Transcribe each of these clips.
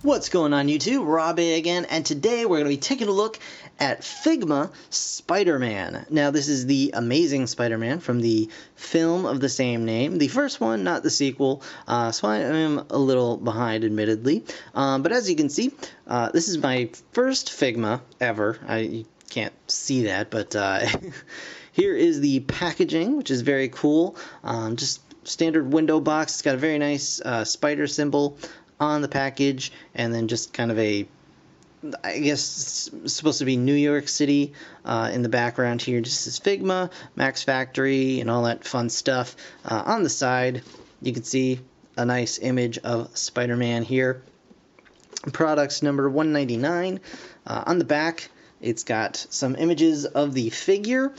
What's going on YouTube? Robbie again, and today we're going to be taking a look at Figma Spider-Man. Now this is the Amazing Spider-Man from the film of the same name. The first one, not the sequel, so I am a little behind admittedly. But as you can see, this is my first Figma ever. You can't see that, but here is the packaging, which is very cool. Just standard window box. It's got a very nice spider symbol on the package, and then just kind of a, I guess it's supposed to be New York City in the background here. Just says Figma, Max Factory, and all that fun stuff. On the side, you can see a nice image of Spider-Man here. Products number 199. On the back, it's got some images of the figure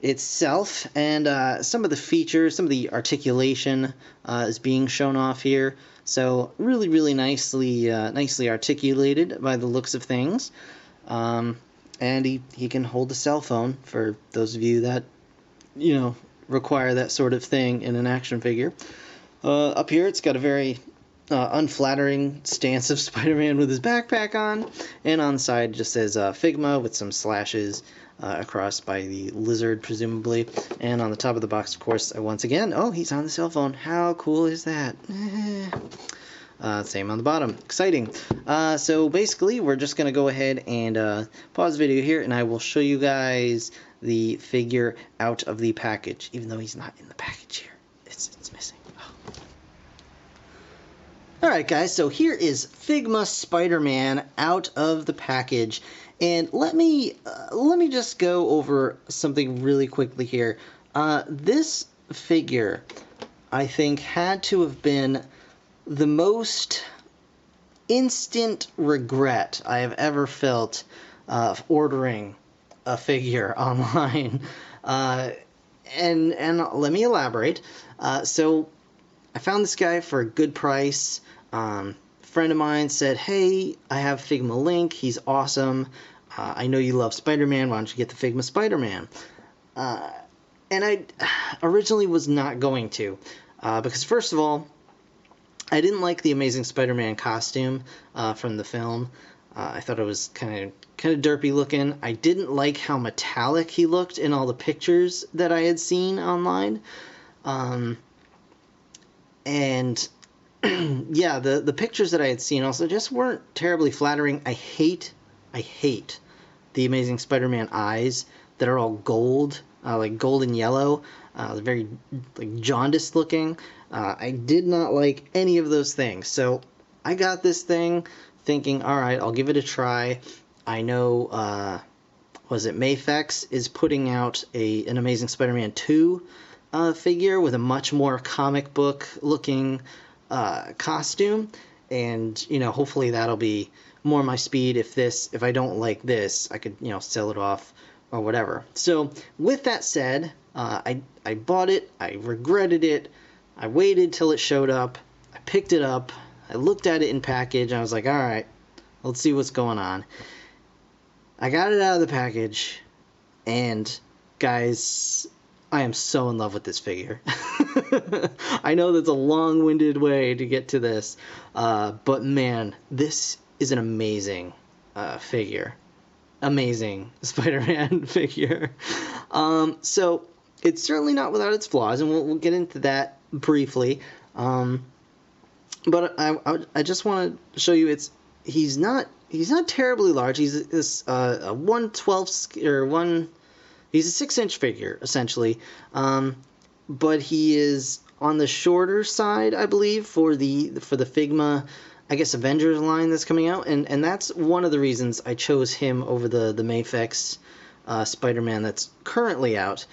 itself, and some of the features, some of the articulation is being shown off here. So really nicely articulated by the looks of things. And he can hold a cell phone for those of you that, you know, require that sort of thing in an action figure. Up here it's got a very unflattering stance of Spider-Man with his backpack on, and on the side it just says Figma with some slashes across by the lizard presumably, and on the top of the box, of course, once again, oh, he's on the cell phone. How cool is that? Same on the bottom. Exciting. So basically we're just gonna go ahead and pause the video here, and I will show you guys the figure out of the package, even though he's not in the package here. It's missing. Oh. Alright guys, so here is Figma Spider-Man out of the package, and let me just go over something really quickly here. This figure, I think, had to have been the most instant regret I have ever felt ordering a figure online. And let me elaborate. So I found this guy for a good price. A friend of mine said, hey, I have Figma Link, he's awesome. I know you love Spider-Man, why don't you get the Figma Spider-Man? And I originally was not going to, because first of all, I didn't like the Amazing Spider-Man costume from the film. I thought it was kind of derpy looking. I didn't like how metallic he looked in all the pictures that I had seen online. And yeah, the pictures that I had seen also just weren't terribly flattering. I hate the Amazing Spider-Man eyes that are all gold, like golden yellow, very like jaundiced looking. I did not like any of those things. So I got this thing thinking, all right, I'll give it a try. I know, was it Mafex is putting out an Amazing Spider-Man 2 figure with a much more comic book looking costume, and you know, hopefully that'll be more my speed. If I don't like this, I could, you know, sell it off or whatever. So with that said, I bought it. I regretted it. I waited till it showed up. I picked it up. I looked at it in package. And I was like, all right, let's see what's going on. I got it out of the package, and guys, I am so in love with this figure. I know that's a long-winded way to get to this, but man, this is an amazing figure. Amazing Spider-Man figure. So it's certainly not without its flaws, and we'll get into that briefly. But I just want to show you he's not terribly large. He's this a 1/12 or one. He's a 6-inch figure essentially, but he is on the shorter side, I believe, for the Figma, I guess, Avengers line that's coming out, and that's one of the reasons I chose him over the Mafex Spider-Man that's currently out,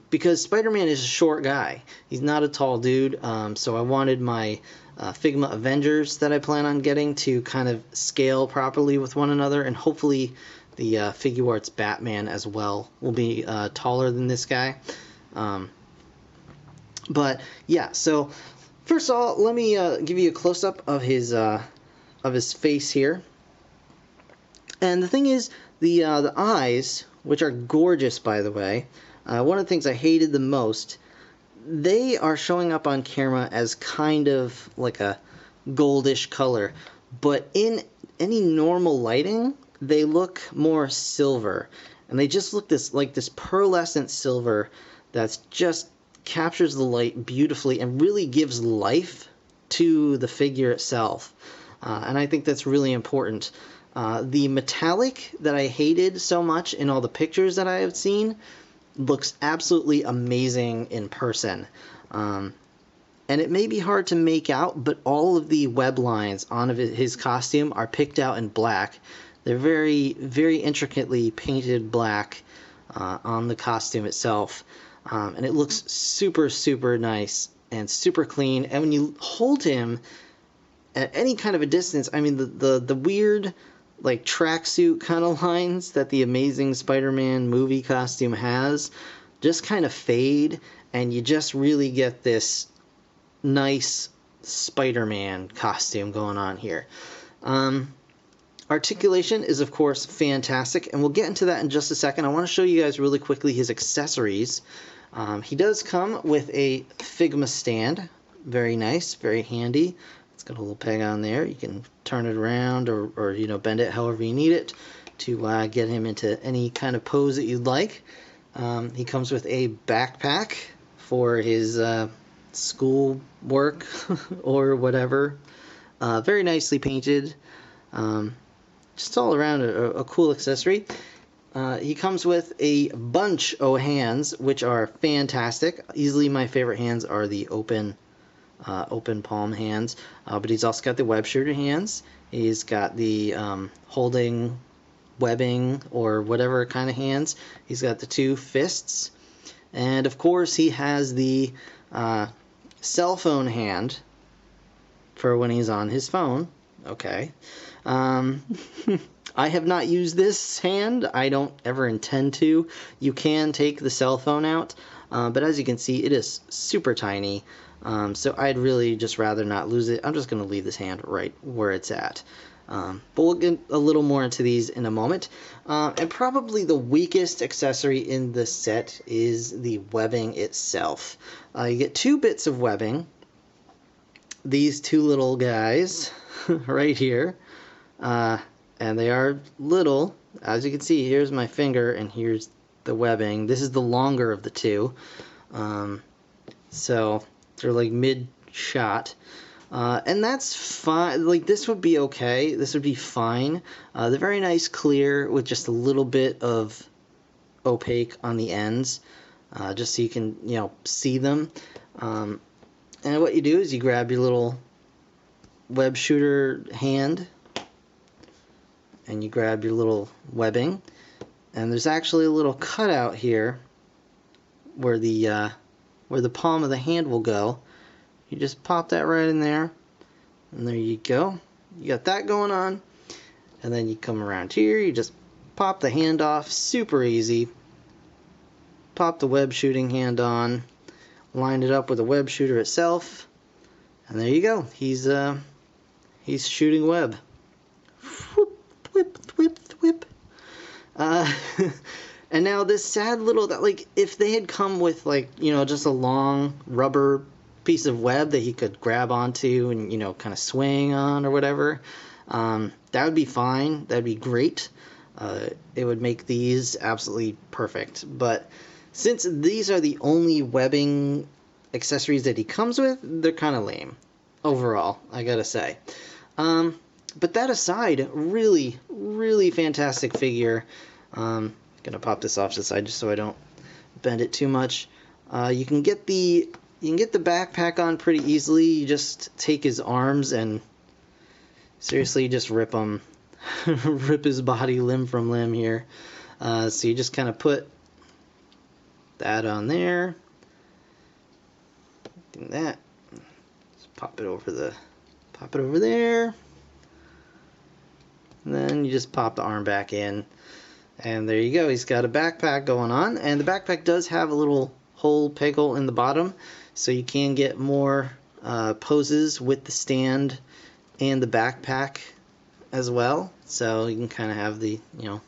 because Spider-Man is a short guy. He's not a tall dude, so I wanted my Figma Avengers that I plan on getting to kind of scale properly with one another, and hopefully the Figuarts Batman as well will be taller than this guy. But yeah, so first of all, let me give you a close-up of his face here. And the thing is, the eyes, which are gorgeous by the way, one of the things I hated the most, they are showing up on camera as kind of like a goldish color, but in any normal lighting, they look more silver. And they just look like this pearlescent silver that's just captures the light beautifully and really gives life to the figure itself. And I think that's really important. The metallic that I hated so much in all the pictures that I have seen looks absolutely amazing in person. And it may be hard to make out, but all of the web lines on his costume are picked out in black. They're very, very intricately painted black on the costume itself. And it looks super, super nice and super clean. And when you hold him at any kind of a distance, I mean, the weird, like, tracksuit kind of lines that the Amazing Spider-Man movie costume has just kind of fade, and you just really get this nice Spider-Man costume going on here. Articulation is, of course, fantastic, and we'll get into that in just a second. I want to show you guys really quickly his accessories. He does come with a Figma stand. Very nice, very handy. It's got a little peg on there. You can turn it around or you know, bend it however you need it to get him into any kind of pose that you'd like. He comes with a backpack for his school work or whatever. Very nicely painted. Just all around a cool accessory. He comes with a bunch of hands, which are fantastic. Easily my favorite hands are the open palm hands, but he's also got the web shooter hands. He's got the holding webbing or whatever kind of hands. He's got the two fists, and of course he has the cell phone hand for when he's on his phone. Okay. I have not used this hand. I don't ever intend to. You can take the cell phone out, but as you can see, it is super tiny. So I'd really just rather not lose it. I'm just going to leave this hand right where it's at. But we'll get a little more into these in a moment. And probably the weakest accessory in the set is the webbing itself. You get two bits of webbing. These two little guys right here. And they are little. As you can see, here's my finger and here's the webbing. This is the longer of the two. So they're like mid-shot. And that's fine. Like, this would be okay. This would be fine. They're very nice clear with just a little bit of opaque on the ends. Just so you can, you know, see them. And what you do is you grab your little web shooter hand and you grab your little webbing, and there's actually a little cutout here where the palm of the hand will go. You just pop that right in there, and there you go. You got that going on, and then you come around here, you just pop the hand off, super easy. Pop the web shooting hand on, line it up with the web shooter itself, and there you go. He's shooting web. Whoop, whip, whip, whip. And now this sad little, that, like, if they had come with, like, you know, just a long rubber piece of web that he could grab onto and, you know, kind of swing on or whatever, that would be fine. That'd be great. It would make these absolutely perfect. But since these are the only webbing accessories that he comes with, they're kind of lame overall, I gotta say. But that aside, really, really fantastic figure. Gonna pop this off to the side just so I don't bend it too much. You can get the backpack on pretty easily. You just take his arms and seriously just rip them, rip his body limb from limb here. So you just kind of put that on there. Do that. Just pop it over there. And then you just pop the arm back in. And there you go. He's got a backpack going on. And the backpack does have a little peg hole in the bottom. So you can get more poses with the stand and the backpack as well. So you can kind of have the, you know,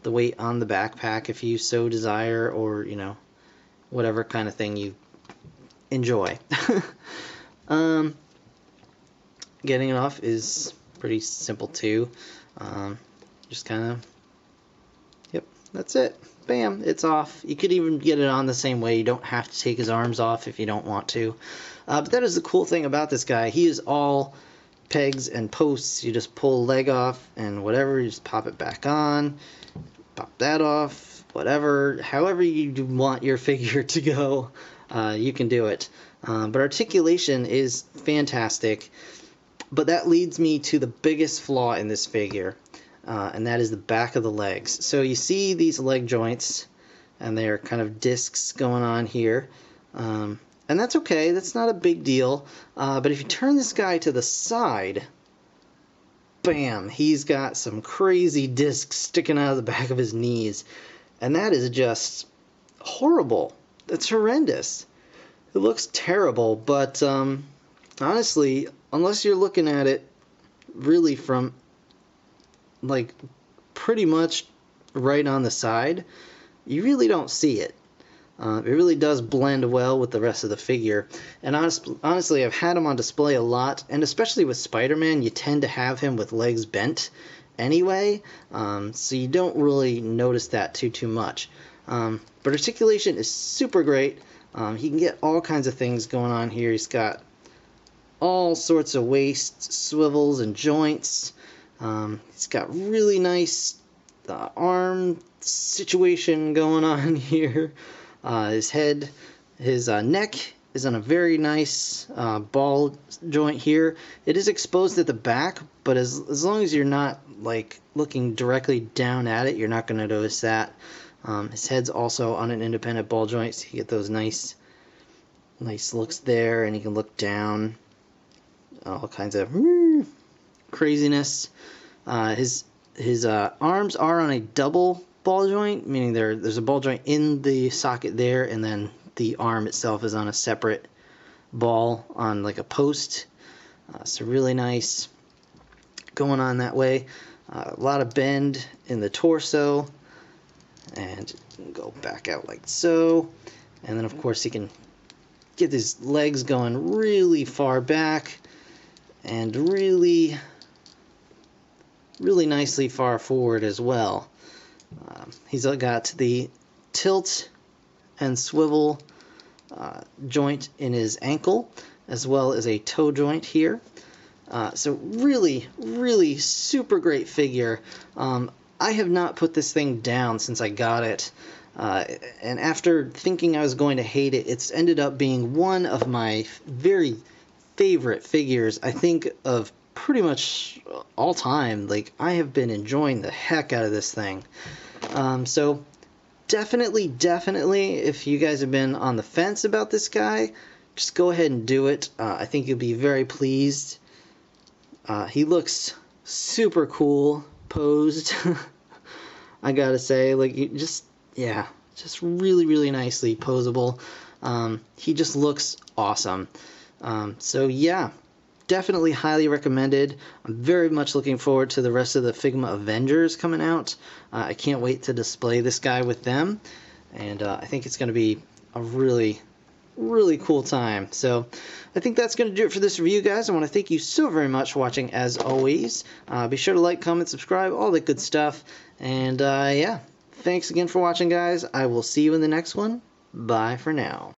the weight on the backpack if you so desire, or, you know, whatever kind of thing you enjoy. Getting it off is pretty simple too. Just kind of, yep, that's it. Bam, it's off. You could even get it on the same way. You don't have to take his arms off if you don't want to. But that is the cool thing about this guy. He is all pegs and posts. You just pull a leg off and whatever, you just pop it back on, pop that off, whatever, however you want your figure to go, you can do it. But articulation is fantastic. But that leads me to the biggest flaw in this figure, and that is the back of the legs. So you see these leg joints, and they're kind of discs going on here. And that's okay, that's not a big deal. But if you turn this guy to the side, bam, he's got some crazy discs sticking out of the back of his knees. And that is just horrible. That's horrendous. It looks terrible, but honestly, unless you're looking at it really from, like, pretty much right on the side, you really don't see it. It really does blend well with the rest of the figure. And honestly, I've had him on display a lot, and especially with Spider-Man, you tend to have him with legs bent anyway, so you don't really notice that too much. But articulation is super great. He can get all kinds of things going on here. He's got all sorts of waist swivels and joints. He's got really nice arm situation going on here. His head, his neck is on a very nice ball joint here. It is exposed at the back, but as long as you're not like looking directly down at it, you're not going to notice that. His head's also on an independent ball joint, so you get those nice looks there, and you can look down. All kinds of craziness. His arms are on a double ball joint, meaning there's a ball joint in the socket there, and then the arm itself is on a separate ball on like a post. So really nice going on that way. A lot of bend in the torso, and go back out like so. And then of course you can get his legs going really far back and really nicely far forward as well. He's got the tilt and swivel joint in his ankle, as well as a toe joint here. So really super great figure. I have not put this thing down since I got it, and after thinking I was going to hate it, it's ended up being one of my very favorite figures, I think, of pretty much all time. Like, I have been enjoying the heck out of this thing. So definitely, if you guys have been on the fence about this guy, just go ahead and do it. I think you'll be very pleased. He looks super cool posed. I gotta say, like, just really nicely posable. He just looks awesome. So yeah, definitely highly recommended. I'm very much looking forward to the rest of the Figma Avengers coming out. I can't wait to display this guy with them, and I think it's going to be a really cool time. So I think that's going to do it for this review, guys. I want to thank you so very much for watching, as always. Be sure to like, comment, subscribe, all that good stuff. And yeah, thanks again for watching, guys. I will see you in the next one. Bye for now.